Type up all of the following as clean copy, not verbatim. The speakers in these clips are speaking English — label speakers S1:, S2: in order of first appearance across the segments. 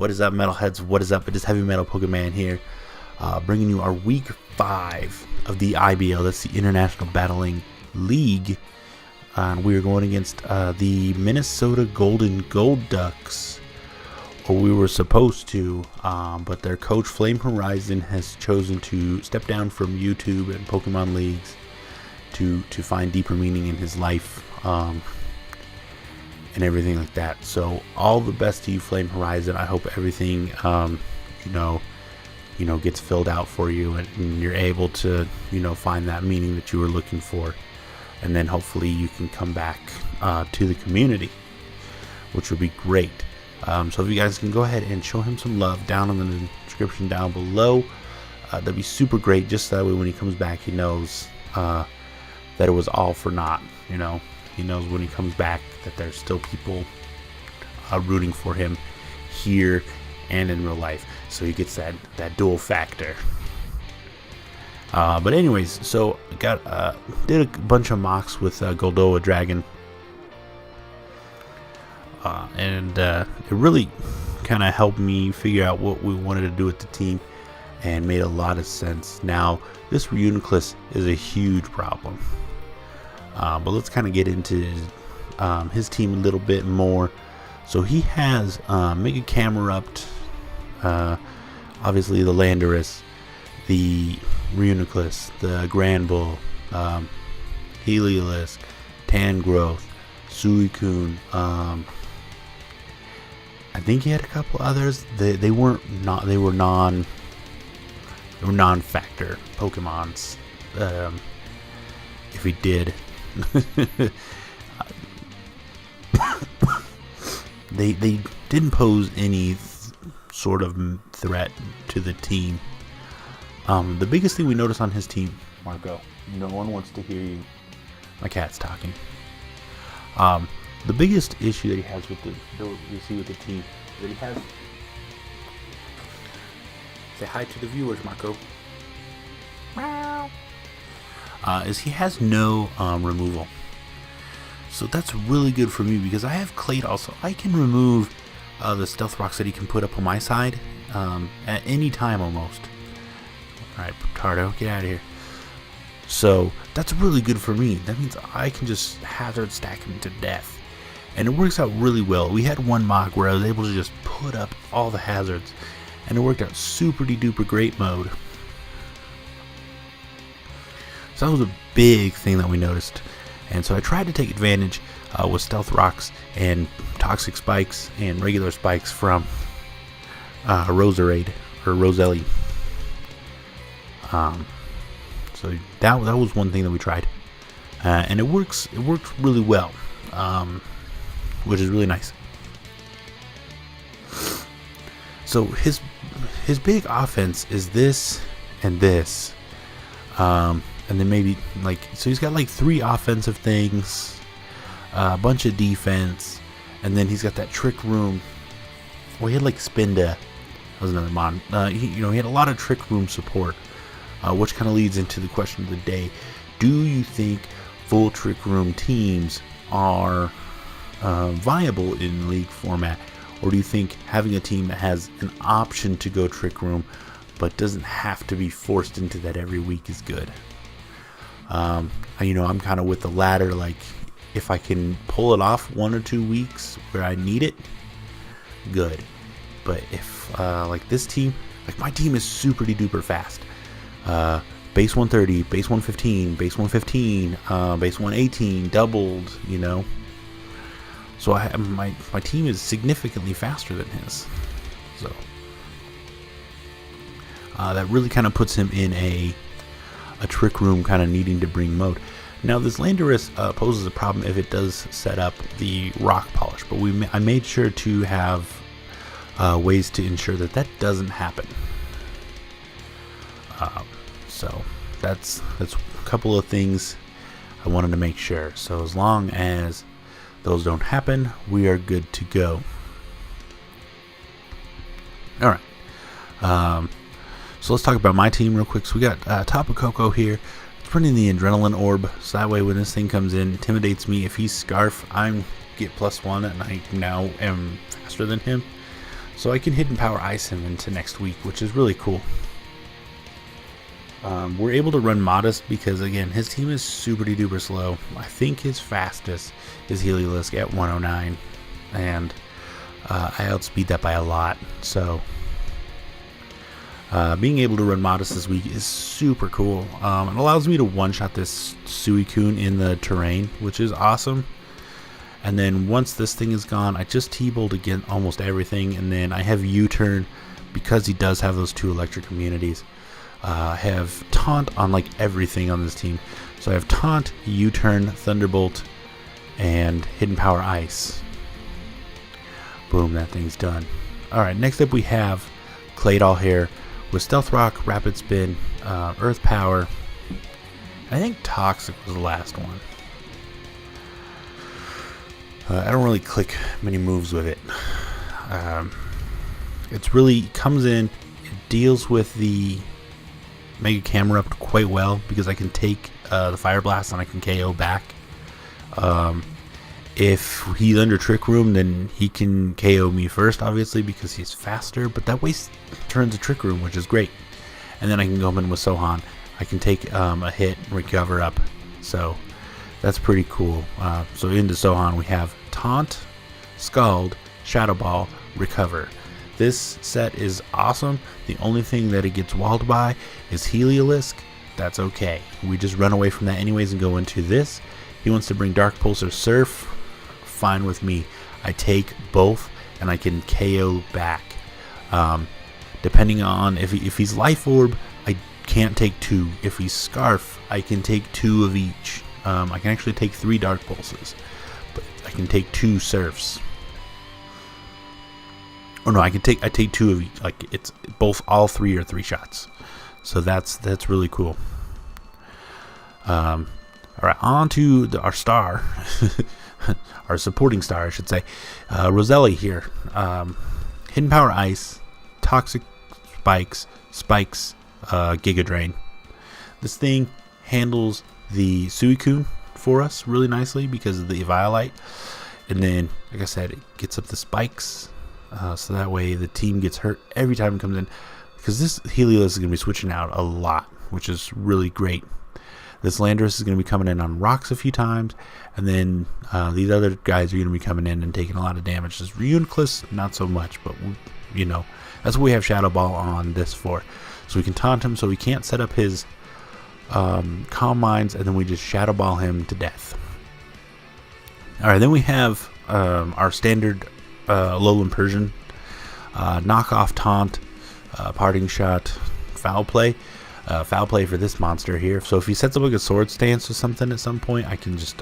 S1: What is up, metalheads? What is up? It is Heavy Metal Pokemon here, bringing you our week 5 of the IBL. That's the International Battling League. We are going against the Minnesota Golden Golducks, or we were supposed to, but their coach FlameHorizon has chosen to step down from YouTube and Pokemon leagues to find deeper meaning in his life. And everything like that. So all the best to you, FlameHorizon. I hope everything gets filled out for you, and you're able to find that meaning that you were looking for, and then hopefully you can come back to the community, which would be great. So if you guys can go ahead and show him some love down in the description down below, that'd be super great. Just that way when he comes back, he knows that it was all for naught. He knows when he comes back that there's still people rooting for him here and in real life, so he gets that dual factor. But anyways, so I did a bunch of mocks with GoldoaDragon, and it really kind of helped me figure out what we wanted to do with the team, and made a lot of sense. Now this Reuniclus is a huge problem. But let's kind of get into his team a little bit more. So he has Mega Camerupt, obviously the Landorus, the Reuniclus, the Granbull, Heliolisk, Tangrowth, Suicune. I think he had a couple others. They were non-factor Pokemons. If he did. They didn't pose any sort of threat to the team. The biggest thing we noticed on his team, Marco, no one wants to hear you. My cat's talking. The biggest issue that he has with the team that he has. Say hi to the viewers, Marco. Is he has no removal. So that's really good for me because I have Claydol, so I can remove the Stealth Rocks that he can put up on my side at any time almost. Alright, Potardo, get out of here. So that's really good for me. That means I can just hazard stack him to death. And it works out really well. We had one mock where I was able to just put up all the hazards, and it worked out super duper great mode. So that was a big thing that we noticed, and so I tried to take advantage with Stealth Rocks and Toxic Spikes and regular spikes from Roserade or Roselli. So that was one thing that we tried, and it works really well, which is really nice. So his big offense is this and this. And then maybe so he's got 3 offensive things, a bunch of defense, and then he's got that Trick Room. Well, he had Spinda, that was another mon. He had a lot of Trick Room support, which kind of leads into the question of the day: do you think full Trick Room teams are viable in league format, or do you think having a team that has an option to go Trick Room but doesn't have to be forced into that every week is good? I'm kind of with the latter. If I can pull it off 1 or 2 weeks where I need it, good. But if this team, my team is super duper fast. Base 130, base 115, base 115, base 118, doubled. So my team is significantly faster than his. So that really kind of puts him in a Trick Room kind of needing to bring mode. Now this Landorus poses a problem if it does set up the rock polish, but I made sure to have ways to ensure that doesn't happen. So that's a couple of things I wanted to make sure. So as long as those don't happen, we are good to go. All right. So let's talk about my team real quick. So we got Tapu Koko here. Putting the Adrenaline Orb, so that way when this thing comes in, intimidates me. If he's Scarf, I get +1, and I now am faster than him. So I can Hidden Power Ice him into next week, which is really cool. We're able to run Modest because, again, his team is super duper slow. I think his fastest is Heliolisk at 109, and I outspeed that by a lot. So being able to run Modest this week is super cool. It allows me to one-shot this Suicune in the terrain, which is awesome. And then once this thing is gone, I just T-bolt again almost everything, and then I have U-turn because he does have those 2 electric immunities. I have Taunt on like everything on this team. So I have Taunt, U-turn, Thunderbolt, and Hidden Power Ice. Boom, that thing's done. Alright, next up we have Claydol here with Stealth Rock, Rapid Spin, Earth Power. I think Toxic was the last one. I don't really click many moves with it. It's really comes in, it deals with the Mega Camera up quite well because I can take the Fire Blast and I can KO back. If he's under Trick Room, then he can KO me first, obviously, because he's faster, but that wastes turns of Trick Room, which is great. And then I can go in with Sohan. I can take a hit and recover up. So that's pretty cool. So into Sohan we have Taunt, Scald, Shadow Ball, Recover. This set is awesome. The only thing that it gets walled by is Heliolisk. That's okay. We just run away from that anyways and go into this. He wants to bring Dark Pulse or Surf. Fine with me. I take both and I can KO back. Depending on if he's Life Orb, I can't take 2. If he's Scarf, I can take 2 of each. I can actually take 3 Dark Pulses, but I can take 2 Surfs. Oh no, I take 2 of each. Like it's both, all 3 are 3 shots. So that's really cool. All right, on to our star, our supporting star, I should say. Roselli here. Hidden Power Ice, Toxic Spikes, Giga Drain. This thing handles the Suicune for us really nicely because of the Eviolite. And then, like I said, it gets up the spikes. So that way the team gets hurt every time it comes in. Because this Helios is going to be switching out a lot, which is really great. This Landorus is going to be coming in on rocks a few times. And then these other guys are going to be coming in and taking a lot of damage. This Reuniclus, not so much. But, you know, that's what we have Shadow Ball on this for. So we can taunt him so he can't set up his Calm Minds. And then we just Shadow Ball him to death. Alright, then we have our standard Alolan Persian, knockoff Taunt, Parting Shot, Foul Play. Foul Play for this monster here. So if he sets up like a Sword Stance or something at some point, I can just,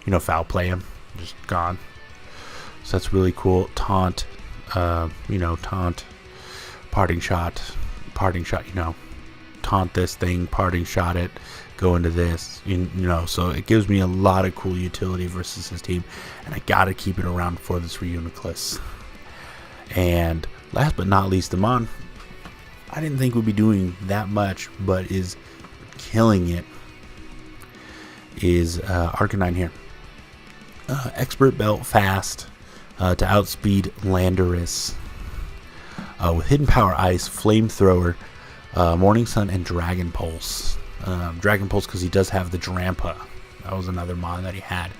S1: you know, Foul Play him. Just gone. So that's really cool. Taunt, you know, Taunt, Parting Shot, you know, Taunt this thing, Parting Shot it, go into this, you know, so it gives me a lot of cool utility versus his team, and I gotta keep it around for this Reuniclus. And last but not least, the Mon, I didn't think would be doing that much, but is killing it, is Arcanine here. Expert Belt fast to outspeed Landorus with Hidden Power Ice, Flamethrower, Morning Sun, and Dragon Pulse. Dragon Pulse because he does have the Drampa. That was another mon that he had.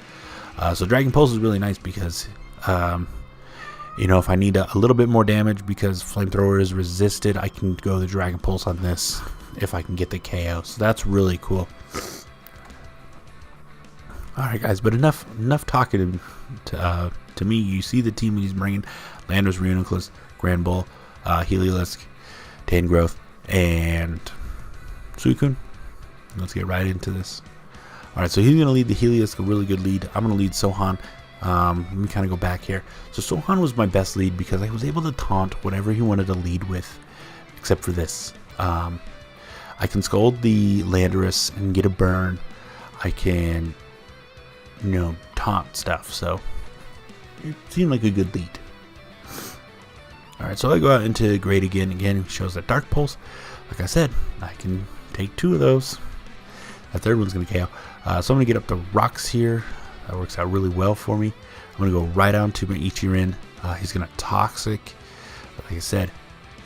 S1: So Dragon Pulse is really nice because you know, if I need a little bit more damage because Flamethrower is resisted, I can go the Dragon Pulse on this if I can get the KO. So that's really cool. Alright guys, but enough talking to me. You see the team he's bringing: Landorus, Reuniclus, Grand Bull, Heliolisk, Tangrowth, and Suicune. Let's get right into this. Alright, so he's going to lead the Heliolisk, a really good lead. I'm going to lead Sohan. Let me kind of go back here. So Sohan was my best lead because I was able to taunt whatever he wanted to lead with, except for this. I can scold the Landorus and get a burn. I can, you know, taunt stuff. So it seemed like a good lead. Alright, so I go out into Great again. Again, it shows that Dark Pulse. Like I said, I can take 2 of those. That third one's going to KO. So I'm going to get up the rocks here. That works out really well for me. I'm going to go right on to my Ichirin, He's gonna toxic. But like I said,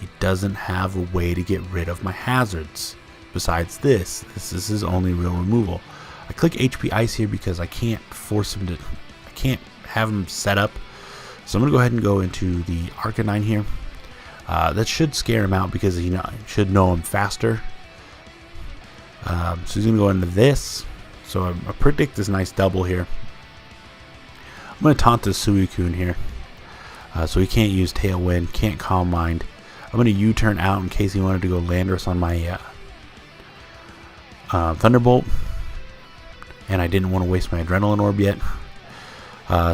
S1: he doesn't have a way to get rid of my hazards. Besides this is his only real removal. I click HP Ice here because I can't force him to, I can't have him set up. So I'm gonna go ahead and go into the Arcanine here. That should scare him out because he should know him faster. So he's gonna go into this. So I predict this nice double here. I'm gonna taunt this Suicune here. So he can't use Tailwind, can't Calm Mind. I'm gonna U-turn out in case he wanted to go Landorus on my Thunderbolt. And I didn't want to waste my Adrenaline Orb yet.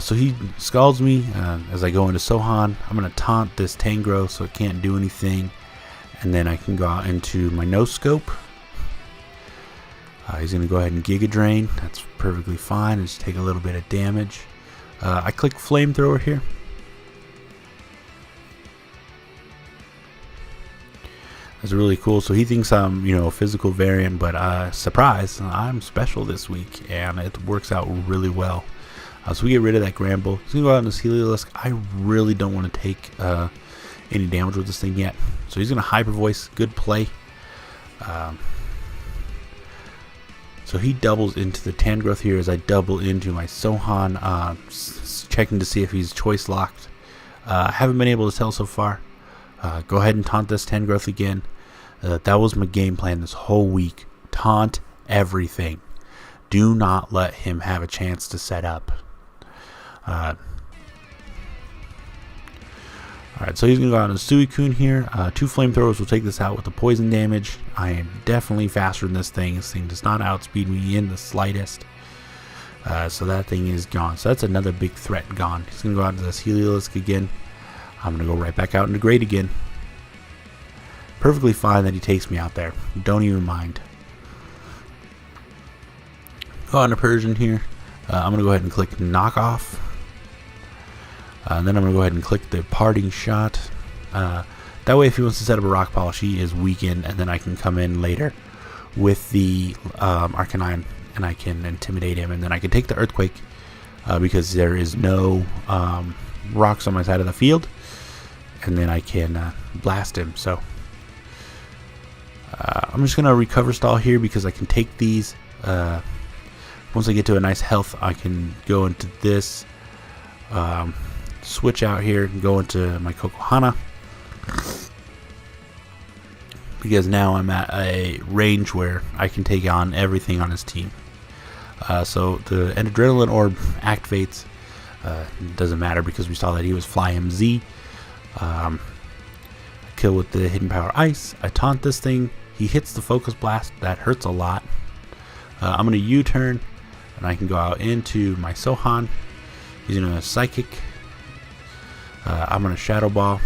S1: So he scalds me as I go into Sohan. I'm going to taunt this Tangrowth so it can't do anything. And then I can go out into my No Scope. He's going to go ahead and Giga Drain. That's perfectly fine. Just take a little bit of damage. I click Flamethrower here. That's really cool. So he thinks I'm, a physical variant, but surprise, I'm special this week, and it works out really well. So we get rid of that Gramble. He's gonna go out on this Heliolisk. I really don't want to take any damage with this thing yet. So he's gonna Hyper Voice. Good play. So he doubles into the Tangrowth here as I double into my Sohan, checking to see if he's choice locked. I haven't been able to tell so far. Go ahead and taunt this Tangrowth again. That was my game plan this whole week. Taunt everything. Do not let him have a chance to set up. Alright, so he's going to go out on Suicune here. 2 Flamethrowers will take this out with the poison damage. I am definitely faster than this thing. This thing does not outspeed me in the slightest. So that thing is gone. So that's another big threat gone. He's going to go out to this Heliolisk again. I'm going to go right back out into Great again. Perfectly fine that he takes me out there. Don't even mind. Go on to Persian here. I'm going to go ahead and click Knock Off. And then I'm going to go ahead and click the Parting Shot. That way if he wants to set up a Rock Polish, he is weakened, and then I can come in later with the Arcanine and I can intimidate him, and then I can take the Earthquake because there is no rocks on my side of the field, and then I can blast him. So I'm just going to recover stall here because I can take these. Once I get to a nice health, I can go into this, switch out here and go into my Kokohana, because now I'm at a range where I can take on everything on his team. So the Adrenaline Orb activates. Doesn't matter because we saw that he was Fly MZ. Kill with the Hidden Power Ice. I taunt this thing. He hits the Focus Blast. That hurts a lot. I'm going to U-turn, and I can go out into my Sohan. He's going to Psychic. I'm going to Shadow Ball.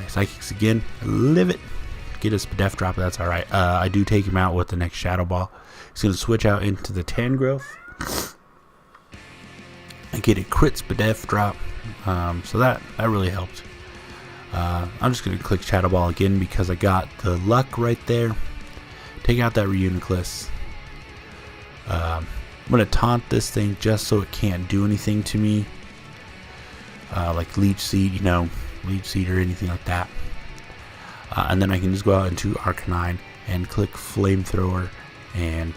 S1: Psychics again. Live it. Get a Def Drop. That's alright. I do take him out with the next Shadow Ball. He's going to switch out into the Tangrowth. I get a crit Spadef drop, so that really helped. I'm just going to click Shadow Ball again because I got the luck right there. Take out that Reuniclus. I'm going to taunt this thing just so it can't do anything to me, like Leech Seed, Leech Seed or anything like that. And then I can just go out into Arcanine and click Flamethrower, and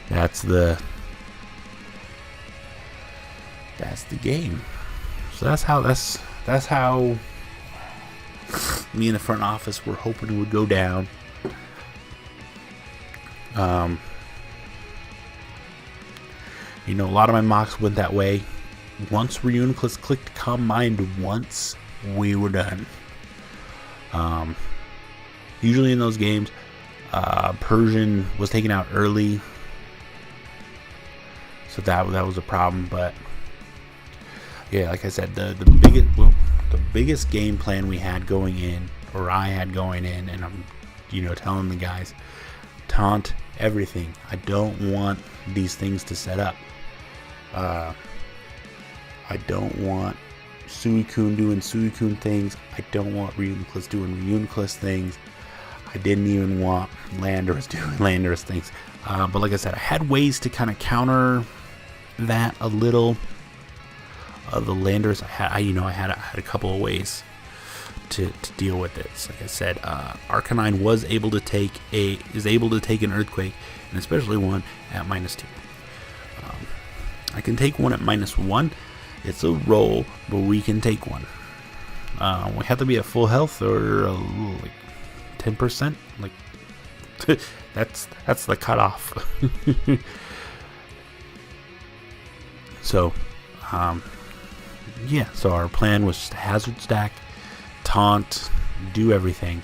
S1: that's the game. So that's how me in the front office were hoping it would go down. A lot of my mocks went that way. Once Reuniclus clicked Calm Mind once, we were done. Usually in those games, Persian was taken out early, so that was a problem. But yeah, like I said, the biggest game plan we had going in, or I had going in, and I'm telling the guys, taunt everything. I don't want these things to set up. I don't want Suicune doing Suicune things. I don't want Reuniclus doing Reuniclus things. I didn't even want Landorus doing Landorus things. But like I said, I had ways to kind of counter that a little. the Landers, I had a couple of ways to deal with it. So like I said, Arcanine is able to take an Earthquake, and especially one at -2. I can take one at -1. It's a roll, but we can take one. We have to be at full health or like 10%. Like that's the cutoff. So, yeah. So our plan was to hazard stack, taunt, do everything,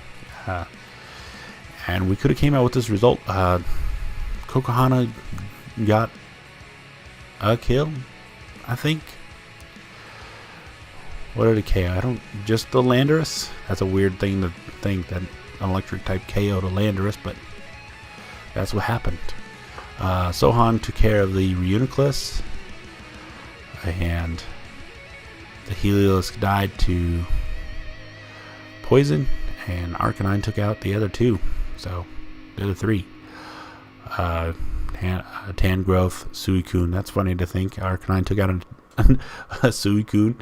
S1: and we could have came out with this result. Kokohana got a kill, I think. What did it KO? I don't. Just the Landorus. That's a weird thing to think, that an electric type KO to Landorus, but that's what happened. Sohan took care of the Reuniclus, and the Heliolisk died to poison, and Arcanine took out the other two. So the other three. Tangrowth, Suicune. That's funny to think Arcanine took out a Suicune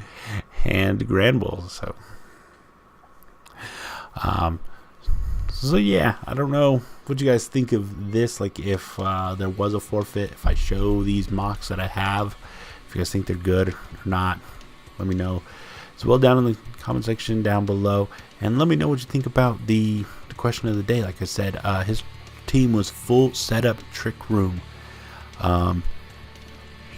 S1: and Granbull. So yeah, I don't know what you guys think of this. Like, if there was a forfeit, if I show these mocks that I have, if you guys think they're good or not, let me know as well down in the comment section down below, and let me know what you think about the question of the day. Like I said, his team was full setup trick room. He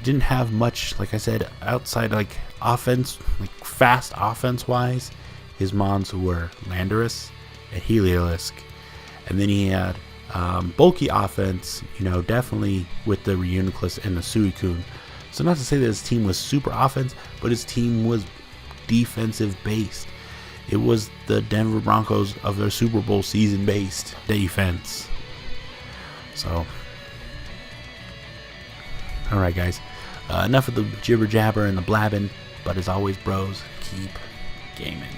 S1: didn't have much, like I said, outside like offense, like fast offense wise. His mons were Landorus and Heliolisk, and then he had bulky offense, definitely with the Reuniclus and the Suicune. So not to say that his team was super offense, but his team was defensive based. It was the Denver Broncos of their Super Bowl season based defense. So, alright guys, enough of the jibber jabber and the blabbing, but as always, bros, keep gaming.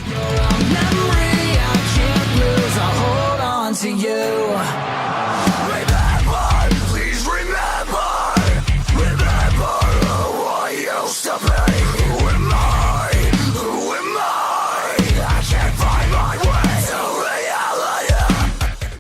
S2: You're a memory I can't lose, I'll hold on to you.